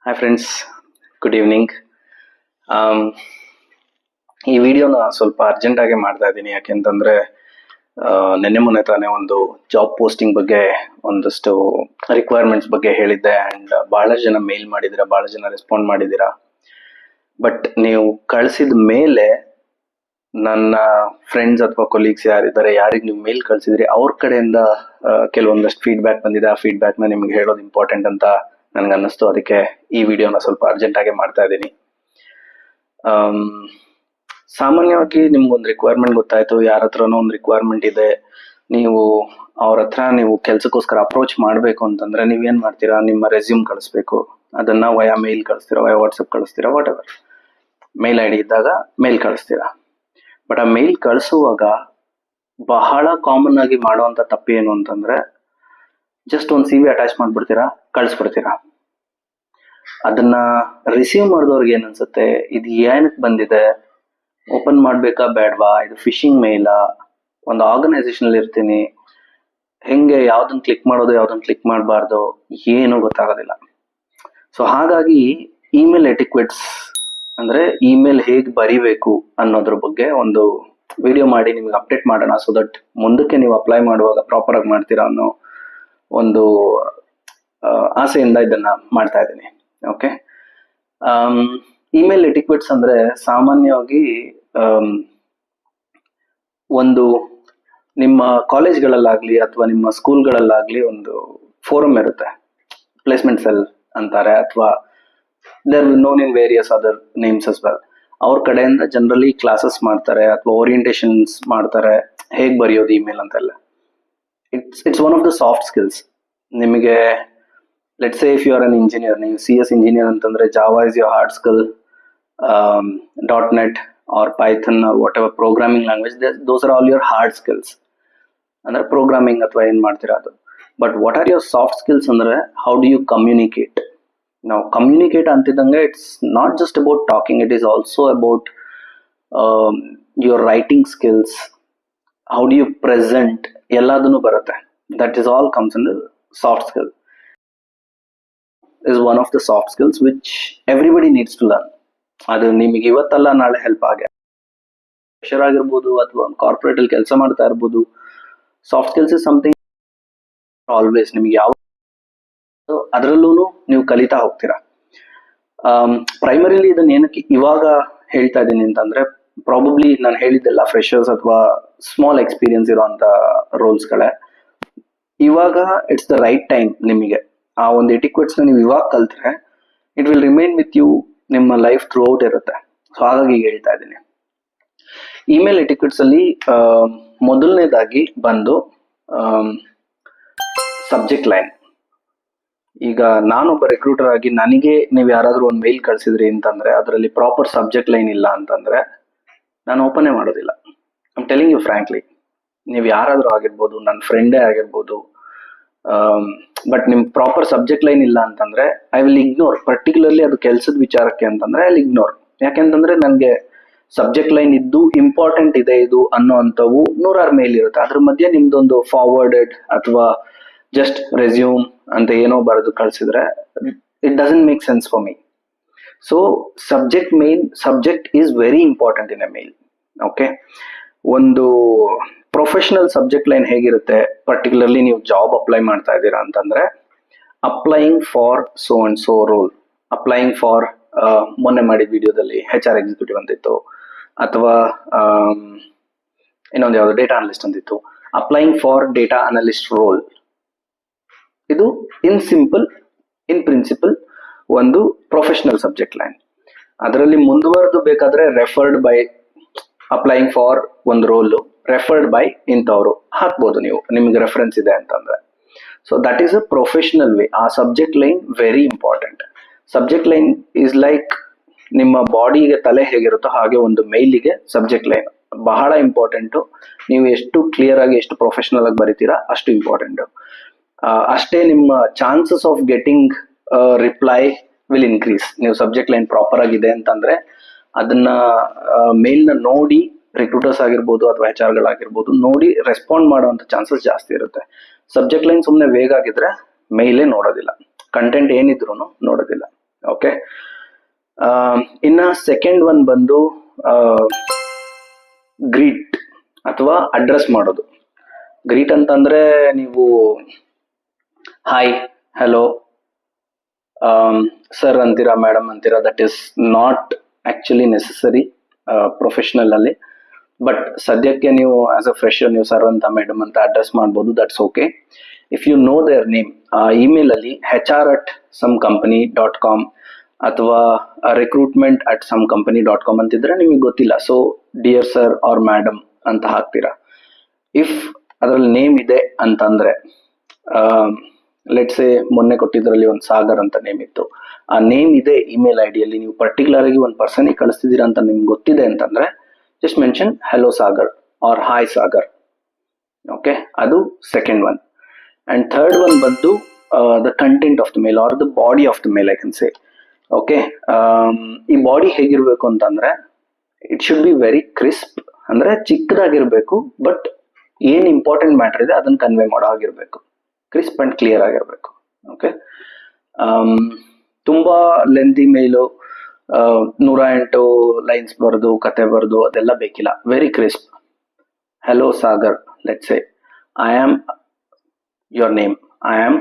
Hi friends, good evening. ಈ ವಿಡಿಯೋನ ಸ್ವಲ್ಪ ಅರ್ಜೆಂಟಾಗಿ ಮಾಡ್ತಾ ಇದ್ದೀನಿ. ಯಾಕೆಂತಂದರೆ ನಿನ್ನೆ ಮೊನ್ನೆ ತಾನೇ ಒಂದು ಜಾಬ್ ಪೋಸ್ಟಿಂಗ್ ಬಗ್ಗೆ ಒಂದಷ್ಟು ರಿಕ್ವೈರ್ಮೆಂಟ್ಸ್ ಬಗ್ಗೆ ಹೇಳಿದ್ದೆ. ಆ್ಯಂಡ್ ಭಾಳ ಜನ ಮೇಲ್ ಮಾಡಿದ್ದೀರಾ, ಭಾಳ ಜನ ರೆಸ್ಪಾಂಡ್ ಮಾಡಿದ್ದೀರಾ. ಬಟ್ ನೀವು ಕಳಿಸಿದ ಮೇಲೆ ನನ್ನ ಫ್ರೆಂಡ್ಸ್ ಅಥವಾ ಕೊಲೀಗ್ಸ್ ಯಾರಿದ್ದಾರೆ, ಯಾರಿಗೆ ನೀವು ಮೇಲ್ ಕಳಿಸಿದ್ರಿ, ಅವ್ರ ಕಡೆಯಿಂದ ಕೆಲವೊಂದಷ್ಟು ಫೀಡ್ಬ್ಯಾಕ್ ಬಂದಿದೆ. ಆ ಫೀಡ್ಬ್ಯಾಕ್ನ ನಿಮ್ಗೆ ಹೇಳೋದು ಇಂಪಾರ್ಟೆಂಟ್ ಅಂತ ನನ್ಗೆ ಅನ್ನಿಸ್ತು. ಅದಕ್ಕೆ ಈ ವಿಡಿಯೋನ ಸ್ವಲ್ಪ ಅರ್ಜೆಂಟಾಗಿ ಮಾಡ್ತಾ ಇದ್ದೀನಿ. ಸಾಮಾನ್ಯವಾಗಿ ನಿಮ್ಗೊಂದು ರಿಕ್ವೈರ್ಮೆಂಟ್ ಗೊತ್ತಾಯ್ತು, ಯಾರ ಹತ್ರನೋ ಒಂದು ರಿಕ್ವೈರ್ಮೆಂಟ್ ಇದೆ, ನೀವು ಅವ್ರ ಹತ್ರ ನೀವು ಕೆಲಸಕ್ಕೋಸ್ಕರ ಅಪ್ರೋಚ್ ಮಾಡಬೇಕು ಅಂತಂದ್ರೆ ನೀವೇನು ಮಾಡ್ತೀರಾ, ನಿಮ್ಮ ರೆಸ್ಯೂಮ್ ಕಳಿಸ್ಬೇಕು. ಅದನ್ನ ವಯಾ ಮೇಲ್ ಕಳಿಸ್ತೀರಾ, ವಯಾ ವಾಟ್ಸಪ್ ಕಳಿಸ್ತೀರಾ, whatever mail I D ಇದ್ದಾಗ ಮೇಲ್ ಕಳಿಸ್ತೀರಾ. ಬಟ್ ಆ ಮೇಲ್ ಕಳಿಸುವಾಗ ಬಹಳ ಕಾಮನ್ ಆಗಿ ಮಾಡುವಂಥ ತಪ್ಪೇನು ಅಂತಂದ್ರೆ ಜಸ್ಟ್ ಒಂದು CV ಅಟ್ಯಾಚ್ ಮಾಡ್ಬಿಡ್ತೀರಾ, ಕಳಿಸ್ಬಿಡ್ತೀರಾ. ಅದನ್ನ ರಿಸೀವ್ ಮಾಡಿದವ್ರಿಗೆ ಏನ್ ಅನ್ಸುತ್ತೆ, ಇದು ಏನಕ್ಕೆ ಬಂದಿದೆ, ಓಪನ್ ಮಾಡ್ಬೇಕಾ ಬೇಡವಾ, ಇದು ಫಿಶಿಂಗ್ ಮೇಲಾ, ಒಂದು ಆರ್ಗನೈಸೇಷನ್ ಇರ್ತೀನಿ, ಹೆಂಗೆ ಯಾವ್ದನ್ನ ಕ್ಲಿಕ್ ಮಾಡೋದು ಯಾವ್ದನ್ನ ಕ್ಲಿಕ್ ಮಾಡಬಾರ್ದು, ಏನು ಗೊತ್ತಾಗೋದಿಲ್ಲ. ಸೊ ಹಾಗಾಗಿ ಇಮೇಲ್ ಎಟಿಕ್ವೆಟ್ಸ್ ಅಂದ್ರೆ ಇಮೇಲ್ ಹೇಗೆ ಬರಿಬೇಕು ಅನ್ನೋದ್ರ ಬಗ್ಗೆ ಒಂದು ವಿಡಿಯೋ ಮಾಡಿ ನಿಮ್ಗೆ ಅಪ್ಡೇಟ್ ಮಾಡೋಣ. ಸೊ ದಟ್ ಮುಂದಕ್ಕೆ ನೀವು ಅಪ್ಲೈ ಮಾಡುವಾಗ ಪ್ರಾಪರ್ ಆಗಿ ಮಾಡ್ತೀರಾ ಅನ್ನೋ ಒಂದು ಆಸೆಯಿಂದ ಇದನ್ನ ಮಾಡ್ತಾ ಇದ್ದೀನಿ. ಓಕೆ, ಇಮೇಲ್ ಎಟಿಕ್ವೆಟ್ಸ್ ಅಂದ್ರೆ ಸಾಮಾನ್ಯವಾಗಿ ಒಂದು ನಿಮ್ಮ ಕಾಲೇಜ್ಗಳಲ್ಲಾಗ್ಲಿ ಅಥವಾ ನಿಮ್ಮ ಸ್ಕೂಲ್ಗಳಲ್ಲಾಗ್ಲಿ ಒಂದು ಫೋರಮ್ ಇರುತ್ತೆ, ಪ್ಲೇಸ್ಮೆಂಟ್ ಸೆಲ್ ಅಂತಾರೆ, ಅಥವಾ there known in various other names as well. ಅವ್ರ ಕಡೆಯಿಂದ ಜನರಲಿ ಕ್ಲಾಸಸ್ ಮಾಡ್ತಾರೆ ಅಥವಾ ಓರಿಯಂಟೇಷನ್ಸ್ ಮಾಡ್ತಾರೆ, ಹೇಗೆ ಬರೆಯೋದು ಇಮೇಲ್ ಅಂತೆಲ್ಲ. It's one of the soft skills. ನಿಮಗೆ let's say if you are an engineer, ನೀವು CS ಇಂಜಿನಿಯರ್ ಅಂತಂದ್ರೆ Java is your hard skill, .NET or Python or whatever programming language, those are all your hard skills, ಅಂದ್ರೆ programming ಅಥವಾ ಏನ್ ಮಾಡ್ತೀರಾ ಅದು. But what are your soft skills ಅಂದ್ರೆ how do you communicate. ನಾವು communicate ಅಂತಿದ್ದಂಗೆ it's not just about talking, it is also about your writing skills, how do you present, ಎಲ್ಲದನ್ನು ಬರುತ್ತೆ. That is all comes in soft skill. is one of the soft skills which everybody needs to learn. ಅದು ನಿಮಗೆ ಇವತ್ತಲ್ಲ ನಾಳೆ help ಆಗಿ ಆಗಿರ್ಬೋದು ಅಥವಾ ಒಂದು ಕಾರ್ಪೊರೇಟ್ ಅಲ್ಲಿ ಕೆಲಸ ಮಾಡ್ತಾ ಇರ್ಬೋದು. Soft skills is something always ನಿಮಗೆ ಯಾವ ಅದರಲ್ಲೂ ನೀವು ಕಲಿತಾ ಹೋಗ್ತೀರಾ. ಪ್ರೈಮರಿಲಿ ಇದನ್ನ ಏನಕ್ಕೆ ಇವಾಗ ಹೇಳ್ತಾ ಇದ್ದೀನಿ ಅಂತಂದ್ರೆ, ಪ್ರಾಬಬ್ಲಿ ನಾನು ಹೇಳಿದ್ದೆಲ್ಲ ಫ್ರೆಶರ್ಸ್ ಅಥವಾ ಸ್ಮಾಲ್ ಎಕ್ಸ್ಪೀರಿಯನ್ಸ್ ಇರೋಂಥ ರೋಲ್ಸ್ಗಳೇ. ಇವಾಗ ಇಟ್ಸ್ ದ ರೈಟ್ ಟೈಮ್. ನಿಮಗೆ ಆ ಒಂದು ಎಟಿಕ್ವೆಟ್ಸ್ ನೀವು ಇವಾಗ ಕಲ್ತ್ರೆ it will remain with you, ನಿಮ್ಮ ಲೈಫ್ ಥ್ರೂ ಔಟ್ ಇರುತ್ತೆ. ಸೊ ಹಾಗಾಗಿ ಈಗ ಹೇಳ್ತಾ ಇದ್ದೀನಿ. ಇಮೇಲ್ ಎಟಿಕ್ವೆಟ್ಸ್ ಅಲ್ಲಿ ಮೊದಲನೇದಾಗಿ ಬಂದು ಸಬ್ಜೆಕ್ಟ್ ಲೈನ್. ಈಗ ನಾನೊಬ್ಬ ರೆಕ್ರೂಟರ್ ಆಗಿ ನನಗೆ ನೀವು ಯಾರಾದ್ರೂ ಒಂದು ಮೇಲ್ ಕಳ್ಸಿದ್ರಿ ಅಂತಂದ್ರೆ ಅದರಲ್ಲಿ ಪ್ರಾಪರ್ ಸಬ್ಜೆಕ್ಟ್ ಲೈನ್ ಇಲ್ಲ ಅಂತಂದ್ರೆ ನಾನು ಓಪನೇ ಮಾಡೋದಿಲ್ಲ. I'm telling you frankly. ನೀವು ಯಾರಾದ್ರೂ ಆಗಿರ್ಬೋದು, ನನ್ನ ಫ್ರೆಂಡೇ ಆಗಿರ್ಬೋದು, ಬಟ್ ನಿಮ್ ಪ್ರಾಪರ್ ಸಬ್ಜೆಕ್ಟ್ ಲೈನ್ ಇಲ್ಲ ಅಂತಂದ್ರೆ ಐ ವಿಲ್ ಇಗ್ನೋರ್. ಪರ್ಟಿಕ್ಯುಲರ್ಲಿ ಅದು ಕೆಲಸದ ವಿಚಾರಕ್ಕೆ ಅಂತಂದ್ರೆ ಐ ವಿಲ್ ಇಗ್ನೋರ್. ಯಾಕೆಂತಂದ್ರೆ ನನಗೆ ಸಬ್ಜೆಕ್ಟ್ ಲೈನ್ ಇದ್ದು ಇಂಪಾರ್ಟೆಂಟ್ ಇದೆ ಇದು ಅನ್ನೋ ಅಂಥವು 100 ಮೇಲ್ ಇರುತ್ತೆ. ಅದ್ರ ಮಧ್ಯೆ ನಿಮ್ದೊಂದು ಫಾರ್ವರ್ಡೆಡ್ ಅಥವಾ ಜಸ್ಟ್ ರೆಸ್ಯೂಮ್ ಅಂತ ಏನೋ ಬರೆದು ಕಳ್ಸಿದ್ರೆ it doesn't make sense for me. So subject is very important in a mail. Okay, ಒಂದು ಪ್ರೊಫೆಷನಲ್ ಸಬ್ಜೆಕ್ಟ್ ಲೈನ್ ಹೇಗಿರುತ್ತೆ, ಪರ್ಟಿಕ್ಯುಲರ್ಲಿ ನೀವು ಜಾಬ್ ಅಪ್ಲೈ ಮಾಡ್ತಾ ಇದ್ದೀರಾ ಅಂತಂದ್ರೆ applying for so and so role, applying for ಮೊನ್ನೆ ಮಾಡಿದ ವಿಡಿಯೋದಲ್ಲಿ HR ಎಕ್ಸಿಕ್ಯೂಟಿವ್ ಅಂತಿತ್ತು, ಅಥವಾ ಇನ್ನೊಂದು ಯಾವುದು ಡೇಟಾ ಅನಲಿಸ್ಟ್ ಅಂತಿತ್ತು. Applying for data analyst role, ಇದು ಇನ್ ಪ್ರಿನ್ಸಿಪಲ್ ಒಂದು ಪ್ರೊಫೆಷನಲ್ ಸಬ್ಜೆಕ್ಟ್ ಲೈನ್. ಅದರಲ್ಲಿ ಮುಂದುವರೆದು ಬೇಕಾದ್ರೆ ರೆಫರ್ಡ್ ಬೈ, ಅಪ್ಲೈಯಿಂಗ್ ಫಾರ್ ಒಂದು ರೋಲು ರೆಫರ್ಡ್ ಬೈ ಇಂಥವ್ರು ಹಾಕ್ಬೋದು ನೀವು, ನಿಮ್ಗೆ ರೆಫರೆನ್ಸ್ ಇದೆ ಅಂತಂದ್ರೆ. So that is a professional way. ಆ subject line very important. Subject line is like ನಿಮ್ಮ ಬಾಡಿಗೆ ತಲೆ ಹೇಗಿರುತ್ತೋ ಹಾಗೆ ಒಂದು ಮೇಲಿಗೆ ಸಬ್ಜೆಕ್ಟ್ ಲೈನ್ ಬಹಳ ಇಂಪಾರ್ಟೆಂಟು. ನೀವು ಎಷ್ಟು ಕ್ಲಿಯರ್ ಆಗಿ ಎಷ್ಟು ಪ್ರೊಫೆಷನಲ್ ಆಗಿ ಬರೀತೀರಾ ಅಷ್ಟು ಇಂಪಾರ್ಟೆಂಟು. ಅಷ್ಟೇ ನಿಮ್ಮ chances of getting reply will increase. ನೀವು ಸಬ್ಜೆಕ್ಟ್ ಲೈನ್ ಪ್ರಾಪರ್ ಆಗಿದೆ ಅಂತಂದ್ರೆ ಅದನ್ನ ಮೇಲ್ನ ನೋಡಿ ರಿಕ್ರೂಟರ್ಸ್ ಆಗಿರ್ಬೋದು ಅಥವಾ HR ನೋಡಿ ರೆಸ್ಪಾಂಡ್ ಮಾಡುವಂತ ಚಾನ್ಸಸ್ ಜಾಸ್ತಿ ಇರುತ್ತೆ. ಸಬ್ಜೆಕ್ಟ್ ಲೈನ್ ಸುಮ್ಮನೆ ವೇಗ ಆಗಿದ್ರೆ ಮೇಲೇ ನೋಡೋದಿಲ್ಲ, ಕಂಟೆಂಟ್ ಏನಿದ್ರು ನೋಡೋದಿಲ್ಲ. ಓಕೆ. ಇನ್ನ ಸೆಕೆಂಡ್ ಒನ್ ಬಂದು ಗ್ರೀಟ್ ಅಥವಾ ಅಡ್ರೆಸ್ ಮಾಡೋದು. ಗ್ರೀಟ್ ಅಂತಂದ್ರೆ ನೀವು ಹಾಯ್, ಹಲೋ, ಸರ್ ಅಂತೀರಾ, ಮೇಡಮ್ ಅಂತೀರಾ. That is not actually necessary professional ಅಲ್ಲಿ. ಬಟ್ ಸದ್ಯಕ್ಕೆ ನೀವು ಆಸ್ ಅ ಫ್ರೆಶರ್ ನೀವು ಸರ್ ಅಂತ ಮೇಡಮ್ ಅಂತ ಅಡ್ರೆಸ್ ಮಾಡ್ಬೋದು. That's okay. If you know their name, email ಅಲ್ಲಿ HR@somecompany.com ಅಥವಾ recruitment@somecompany.com ಅಂತಿದ್ರೆ ನಿಮಗೆ ಗೊತ್ತಿಲ್ಲ. So dear sir or madam ಅಂತ ಹಾಕ್ತೀರಾ. ಇಫ್ ಅದರಲ್ಲಿ ನೇಮ್ ಇದೆ ಅಂತಂದ್ರೆ, ಲೆಟ್ಸ್ ಸೇ ಮೊನ್ನೆ ಕೊಟ್ಟಿದ್ರಲ್ಲಿ ಒಂದು ಸಾಗರ್ ಅಂತ ನೇಮ್ ಇತ್ತು, ಆ ನೇಮ್ ಇದೆ ಇಮೇಲ್ ಐಡಿಯಲ್ಲಿ, ನೀವು ಪರ್ಟಿಕ್ಯುಲರ್ ಆಗಿ ಒಂದು ಪರ್ಸನ್ಗೆ ಕಳಿಸ್ತಿದ್ದೀರಾ ಅಂತ ನಿಮ್ಗೆ ಗೊತ್ತಿದೆ ಅಂತಂದ್ರೆ just mention hello Sagar or hi Sagar. Okay, adu second one. And third one bandu the content of the mail or the body of the mail, I can say. Okay, ee body hegirbeku antandre it should be very crisp, andre chikkadagirbeku, but ಏನು important matter ಇದೆ ಅದನ್ನ convey ಮಾಡೋ ಆಗಿರ್ಬೇಕು. Crisp and clear ಆಗಿರ್ಬೇಕು. Okay. ತುಂಬಾ lengthy mail 108 lines ಬರೆದು ಕತೆ ಬರೆದು ಅದೆಲ್ಲ ಬೇಕಿಲ್ಲ. Very crisp. Hello Sagar, let's say I am your name. I am,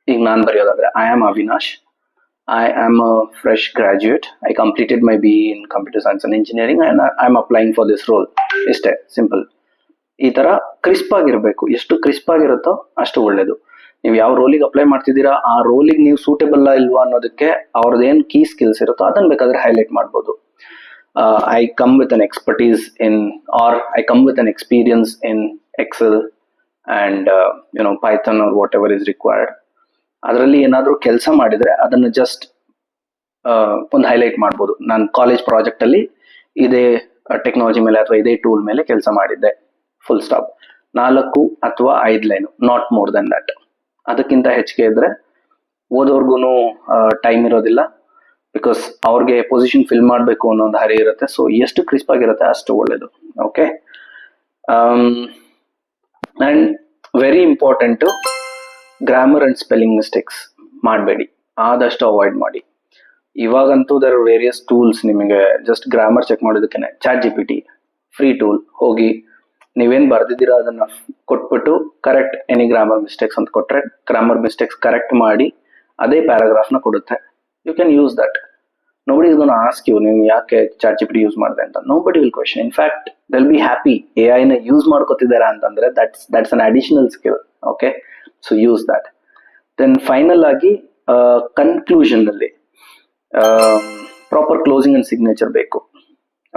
ಈಗ ನಾನು ಬರೆಯೋದಾದ್ರೆ I am Avinash. I am a fresh graduate. I completed my BE in Computer Science and Engineering and I am applying for this role. ಇಷ್ಟೇ, simple. ಈ ತರ crisp ಆಗಿರ್ಬೇಕು. ಎಷ್ಟು crisp ಆಗಿರುತ್ತೋ ಅಷ್ಟು ಒಳ್ಳೇದು. ನೀವು ಯಾವ ರೋಲಿಗೆ ಅಪ್ಲೈ ಮಾಡ್ತಿದ್ದೀರಾ ಆ ರೋಲಿಗೆ ನೀವು ಸೂಟೇಬಲ್ ಇಲ್ವಾ ಅನ್ನೋದಕ್ಕೆ ಅವ್ರದ್ದೇನ್ ಕೀ ಸ್ಕಿಲ್ಸ್ ಇರುತ್ತೋ ಅದನ್ನ ಬೇಕಾದ್ರೆ ಹೈಲೈಟ್ ಮಾಡ್ಬೋದು. I come with an expertise in or I come with an experience in Excel and Python or whatever is required. ಅದರಲ್ಲಿ ಏನಾದರೂ ಕೆಲಸ ಮಾಡಿದ್ರೆ ಅದನ್ನು ಜಸ್ಟ್ ಒಂದು ಹೈಲೈಟ್ ಮಾಡ್ಬೋದು. ನಾನು ಕಾಲೇಜ್ ಪ್ರಾಜೆಕ್ಟ್ ಅಲ್ಲಿ ಇದೇ ಟೆಕ್ನಾಲಜಿ ಮೇಲೆ ಅಥವಾ ಇದೇ ಟೂಲ್ ಮೇಲೆ ಕೆಲಸ ಮಾಡಿದ್ದೆ, ಫುಲ್ ಸ್ಟಾಪ್. 4 ಅಥವಾ 5 line, not more than that. ಅದಕ್ಕಿಂತ ಹೆಚ್ಚಿಗೆ ಇದ್ರೆ ಓದೋರ್ಗು ಟೈಮ್ ಇರೋದಿಲ್ಲ, ಬಿಕಾಸ್ ಅವ್ರಿಗೆ ಪೊಸಿಷನ್ ಫಿಲ್ ಮಾಡಬೇಕು ಅನ್ನೋ ಒಂದು ಹರಿ ಇರುತ್ತೆ. ಸೊ ಎಷ್ಟು ಕ್ರಿಸ್ಪ್ ಆಗಿರುತ್ತೆ ಅಷ್ಟು ಒಳ್ಳೇದು. Okay. And very important, grammar and spelling mistakes ಮಾಡಬೇಡಿ, ಆದಷ್ಟು ಅವಾಯ್ಡ್ ಮಾಡಿ. ಇವಾಗಂತೂ ದರ್ ಆರ್ ವೇರಿಯಸ್ ಟೂಲ್ಸ್. ನಿಮಗೆ ಜಸ್ಟ್ ಗ್ರಾಮರ್ ಚೆಕ್ ಮಾಡೋದಕ್ಕೆ ChatGPT ಫ್ರೀ ಟೂಲ್, ಹೋಗಿ ನೀವೇನು ಬರ್ದಿದ್ದೀರಾ ಅದನ್ನ ಕೊಟ್ಬಿಟ್ಟು ಕರೆಕ್ಟ್ ಎನಿ ಗ್ರಾಮರ್ ಮಿಸ್ಟೇಕ್ಸ್ ಅಂತ ಕೊಟ್ರೆ ಗ್ರಾಮರ್ ಮಿಸ್ಟೇಕ್ಸ್ ಕರೆಕ್ಟ್ ಮಾಡಿ ಅದೇ ಪ್ಯಾರಾಗ್ರಾಫ್ನ ಕೊಡುತ್ತೆ. You can use that. Nobody is gonna ask you ನೀವು ಯಾಕೆ ChatGPT ಯೂಸ್ ಮಾಡಿದೆ ಅಂತ. Nobody will question. In fact they'll be happy. AI ನ ಯೂಸ್ ಮಾಡ್ಕೋತಿದ್ದಾರಾ ಅಂತಂದ್ರೆ that's an additional skill. Okay. So use that. Then final ಆಗಿ conclusion ಅಲ್ಲಿ proper closing and signature ಬೇಕು.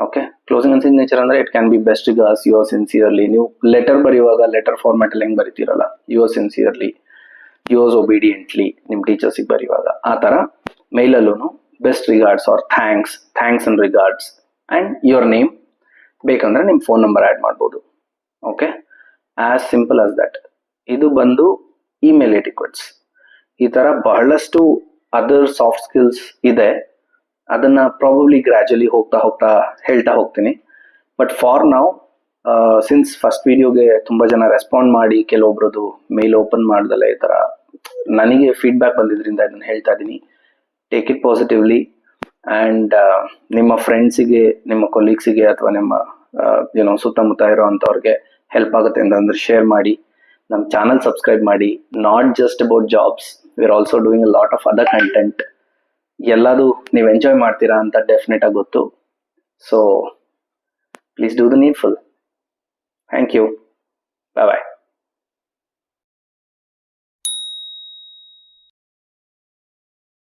ಓಕೆ. ಕ್ಲೋಸಿಂಗ್ ಅಂಡ್ ಸಿಗ್ನೇಚರ್ ಅಂದ್ರೆ it can be best regards, your sincerely. ನೀವು letter ಬರೆಯುವಾಗ letter format ಅಲ್ಲಿ ಹೆಂಗ್ ಬರೀತಿರಲ್ಲ, ಯುವರ್ ಸಿನ್ಸಿಯರ್ಲಿ, ಯುವರ್ಸ್ ಒಬಿಡಿಯೆಂಟ್ಲಿ, ನಿಮ್ ಟೀಚರ್ಸಿಗೆ ಬರೆಯುವಾಗ ಆ ತರ ಮೇಲಲ್ಲೂ best regards or thanks and regards and your name. ಬೇಕಂದ್ರೆ ನಿಮ್ ಫೋನ್ ನಂಬರ್ ಆಡ್ ಮಾಡ್ಬೋದು. Okay. As simple as that. ಇದು ಬಂದು ಇಮೇಲ್ ಎಟಿಕ್ವೆಟ್ಸ್. ಈ ತರ ಬಹಳಷ್ಟು ಅದರ್ ಸಾಫ್ಟ್ ಸ್ಕಿಲ್ಸ್ ಇದೆ. ಅದನ್ನ ಪ್ರಾಬಬ್ಲಿ ಗ್ರಾಜುಯಲಿ ಹೋಗ್ತಾ ಹೇಳ್ತಾ ಹೋಗ್ತೀನಿ. ಬಟ್ ಫಾರ್ ನಾವು ಸಿನ್ಸ್ ಫಸ್ಟ್ ವಿಡಿಯೋಗೆ ತುಂಬಾ ಜನ ರೆಸ್ಪಾಂಡ್ ಮಾಡಿ ಕೆಲವೊಬ್ರದ್ದು ಮೇಲ್ ಓಪನ್ ಮಾಡ್ದಲ್ಲ ಈ ತರ ನನಗೆ ಫೀಡ್ಬ್ಯಾಕ್ ಬಂದಿದ್ರಿಂದ ಇದನ್ನ ಹೇಳ್ತಾ ಇದ್ದೀನಿ. ಟೇಕ್ ಇಟ್ ಪಾಸಿಟಿವ್ಲಿ ಅಂಡ್ ನಿಮ್ಮ ಫ್ರೆಂಡ್ಸಿಗೆ, ನಿಮ್ಮ ಕೊಲೀಗ್ಸಿಗೆ ಅಥವಾ ನಿಮ್ಮ ಸುತ್ತಮುತ್ತ ಇರೋ ಅಂಥವ್ರಿಗೆ ಹೆಲ್ಪ್ ಆಗುತ್ತೆ ಅಂತಂದ್ರೆ ಶೇರ್ ಮಾಡಿ. ನಮ್ಮ ಚಾನಲ್ ಸಬ್ಸ್ಕ್ರೈಬ್ ಮಾಡಿ. Not just about jobs, we are also doing a lot of other content. ಎಲ್ಲದು ನೀವು ಎಂಜಾಯ್ ಮಾಡ್ತೀರಾ ಅಂತ ಡೆಫಿನೆಟ್ ಆಗಿ ಗೊತ್ತು. So please do the needful. Thank you. Bye bye.